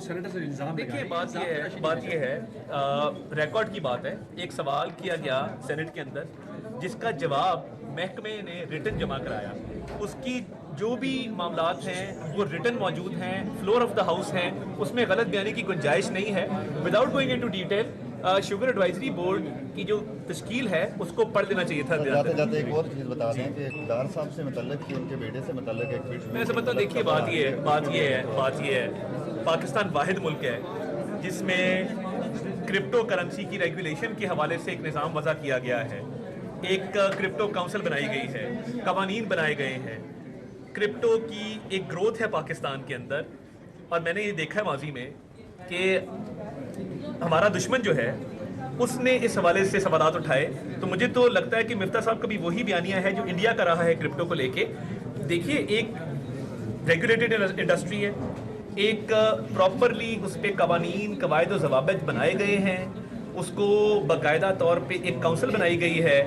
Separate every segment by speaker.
Speaker 1: Senator سے الزام
Speaker 2: دیکھیے بات یہ ہے ریکارڈ کی بات ہے. ایک سوال کیا گیا سینٹ کے اندر جس کا جواب محکمے نے ریٹن جمع کرایا. اس کی جو بھی معاملات ہیں وہ ریٹن موجود ہیں, فلور آف دا ہاؤس ہیں, اس میں غلط بیانی کی گنجائش نہیں ہے. Without going into detail, sugar advisory board کی جو تشکیل ہے اس کو پڑھ دینا چاہیے تھا.
Speaker 3: جاتے جاتے ایک اور چیز بتا دیں کہ ڈار صاحب سے متعلق ان کے بیٹے سے متعلق ایک ٹویٹ
Speaker 2: میں سمجھتا ہوں, دیکھیے بات یہ ہے پاکستان واحد ملک ہے جس میں کرپٹو کرنسی کی ریگولیشن کے حوالے سے ایک نظام وضع کیا گیا ہے. ایک کرپٹو کونسل بنائی گئی ہے, قوانین بنائے گئے ہیں. کرپٹو کی ایک گروتھ ہے پاکستان کے اندر, اور میں نے یہ دیکھا ہے ماضی میں کہ ہمارا دشمن جو ہے اس نے اس حوالے سے سوالات اٹھائے. تو مجھے تو لگتا ہے کہ مفتاح صاحب کا بھی وہی بیانیہ ہے جو انڈیا کا رہا ہے کرپٹو کو لے کے. دیکھیے ایک ریگولیٹڈ انڈسٹری ہے, ایک پراپرلی اس پہ قوانین قواعد و ضوابط بنائے گئے ہیں, اس کو باقاعدہ طور پہ ایک کونسل بنائی گئی ہے,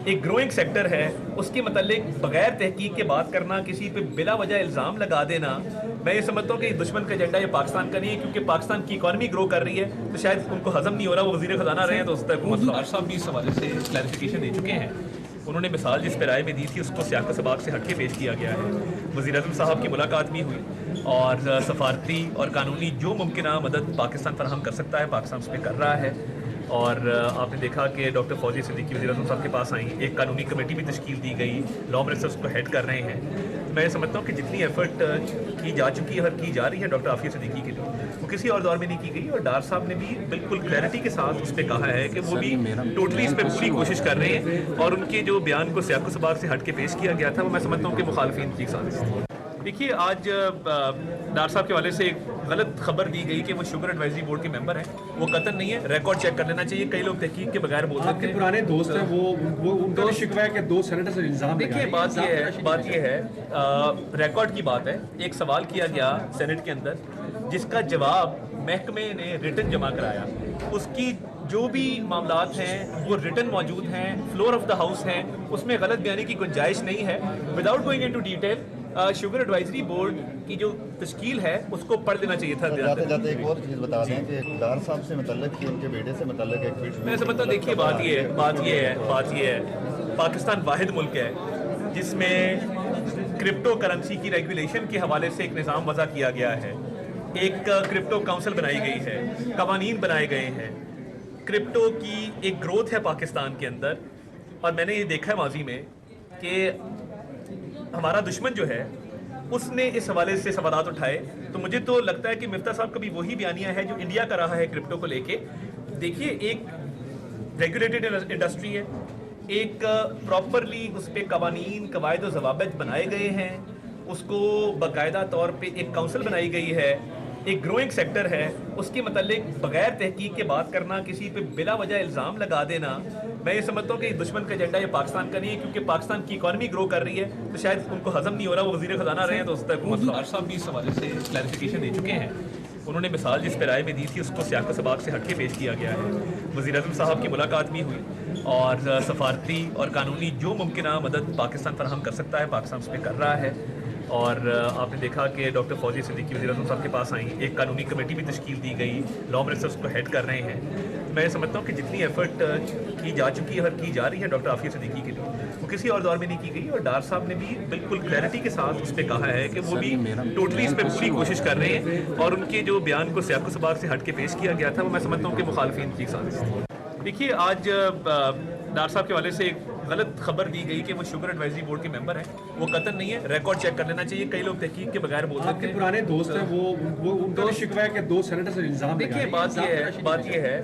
Speaker 2: ایک گروئنگ سیکٹر ہے. اس کے متعلق بغیر تحقیق کے بات کرنا, کسی پہ بلا وجہ الزام لگا دینا, میں یہ سمجھتا ہوں کہ دشمن کا ایجنڈا یہ پاکستان کا نہیں ہے, کیونکہ پاکستان کی اکانومی گرو کر رہی ہے تو شاید ان کو ہضم نہیں ہو رہا. وہ وزیر خزانہ رہے ہیں تو اس تک حکومت صاحب بھی اس حوالے سے کلیریفیکیشن دے چکے ہیں. انہوں نے مثال جس پہ رائے میں دی تھی اس کو سیاق و سباق سے ہٹ کے پیش کیا گیا ہے. وزیر اعظم صاحب کی ملاقات بھی ہوئی اور سفارتی اور قانونی جو ممکنہ مدد پاکستان فراہم کر سکتا ہے پاکستان اس پہ کر رہا ہے. اور آپ نے دیکھا کہ ڈاکٹر فوزیہ صدیقی وزیر اعظم صاحب کے پاس آئیں, ایک قانونی کمیٹی بھی تشکیل دی گئی, لا منسٹرز کو ہیڈ کر رہے ہیں. میں سمجھتا ہوں کہ جتنی ایفرٹ کی جا چکی ہے اور کی جا رہی ہے ڈاکٹر عافیہ صدیقی کے لیے, وہ کسی اور دور میں نہیں کی گئی. اور ڈار صاحب نے بھی بالکل کلیئرٹی کے ساتھ اس پہ کہا ہے کہ وہ بھی ٹوٹلی اس پہ پوری کوشش کر رہے ہیں, اور ان کے جو بیان کو سیاق و سباق سے ہٹ کے پیش کیا گیا تھا وہ میں سمجھتا ہوں کہ مخالفین کی سازش تھی. دیکھیے آج ڈار صاحب کے حوالے سے ایک غلط خبر دی گئی کہ وہ شوگر ایڈوائزری بورڈ کے ممبر ہیں. وہ قطعاً نہیں ہے, ریکارڈ چیک کر لینا چاہیے. کئی لوگ تحقیق کے بغیر بول سکتے ہیں.
Speaker 1: پرانے دوست ہیں, وہ ان کا شکوہ ہے کہ دو سینیٹر سے الزام.
Speaker 2: دیکھیے بات یہ ہے ریکارڈ کی بات ہے. ایک سوال کیا گیا سینٹ کے اندر جس کا جواب محکمے نے ریٹن جمع کرایا. اس کی جو بھی معاملات ہیں وہ ریٹن موجود ہیں, فلور آف دا ہاؤس ہیں, اس میں غلط بیانی کی گنجائش نہیں ہے. Without going into detail, sugar advisory board کی جو تشکیل ہے اس کو پڑھ دینا چاہیے تھا.
Speaker 3: جاتے جاتے ایک اور چیز بتا دیں کہ ڈار صاحب سے متعلق ان کے بیٹے سے متعلق ایک ٹویٹ
Speaker 2: میں سمجھتا ہوں, دیکھیے بات یہ ہے پاکستان واحد ملک ہے جس میں کرپٹو کرنسی کی ریگولیشن کے حوالے سے ایک نظام وضع کیا گیا ہے. ایک کرپٹو کونسل بنائی گئی ہے, قوانین بنائے گئے ہیں. کرپٹو کی ایک گروتھ ہے پاکستان کے اندر, اور میں نے یہ دیکھا ہے ماضی میں کہ ہمارا دشمن جو ہے اس نے اس حوالے سے سوالات اٹھائے. تو مجھے تو لگتا ہے کہ مفتاح صاحب کا بھی وہی بیانیہ ہے جو انڈیا کا رہا ہے کرپٹو کو لے کے. دیکھیے ایک ریگولیٹڈ انڈسٹری ہے, ایک پراپرلی اس پہ قوانین قواعد و ضوابط بنائے گئے ہیں, اس کو باقاعدہ طور پہ ایک کونسل بنائی گئی ہے, ایک گروئنگ سیکٹر ہے. اس کے متعلق بغیر تحقیق کے بات کرنا, کسی پہ بلا وجہ الزام لگا دینا, میں یہ سمجھتا ہوں کہ دشمن کا ایجنڈا یہ پاکستان کا نہیں ہے, کیونکہ پاکستان کی اکانومی گرو کر رہی ہے تو شاید ان کو ہضم نہیں ہو رہا. وہ وزیر خزانہ رہے ہیں تو اس تک حکومت صاحب بھی اس حوالے سے کلیریفیکیشن دے چکے ہیں. انہوں نے مثال جس پہ رائے میں دی تھی اس کو سیاق و سباق سے ہٹ کے پیش کیا گیا ہے. وزیر اعظم صاحب کی ملاقات بھی ہوئی اور سفارتی اور قانونی جو ممکنہ مدد پاکستان فراہم کر سکتا ہے پاکستان اس پہ کر رہا ہے. اور آپ نے دیکھا کہ ڈاکٹر فوزیہ صدیقی وزیر اعظم صاحب کے پاس آئیں, ایک قانونی کمیٹی بھی تشکیل دی گئی, لا منسٹرز کو ہیڈ کر رہے ہیں. میں سمجھتا ہوں کہ جتنی ایفرٹ کی جا چکی ہے اور کی جا رہی ہے ڈاکٹر عافیہ صدیقی کے لیے, وہ کسی اور دور میں نہیں کی گئی. اور ڈار صاحب نے بھی بالکل کلیئرٹی کے ساتھ اس پہ کہا ہے کہ وہ بھی ٹوٹلی اس پہ پوری کوشش کر رہے ہیں, اور ان کے جو بیان کو سیاق و سباق سے ہٹ کے پیش کیا گیا تھا وہ میں سمجھتا ہوں کہ مخالفین کی سازش تھی. دیکھیے آج ڈار صاحب کے حوالے سے ایک غلط خبر دی گئی کہ وہ شوگر ایڈوائزری بورڈ کے ممبر ہیں. وہ قطعاً نہیں ہے, ریکارڈ چیک کر لینا چاہیے. کئی لوگ تحقیق کے بغیر بول سکتے ہیں.
Speaker 1: پرانے دوست ہیں, وہ ان کا شکوہ ہے کہ دو سینیٹر سے الزام.
Speaker 2: دیکھیے بات یہ ہے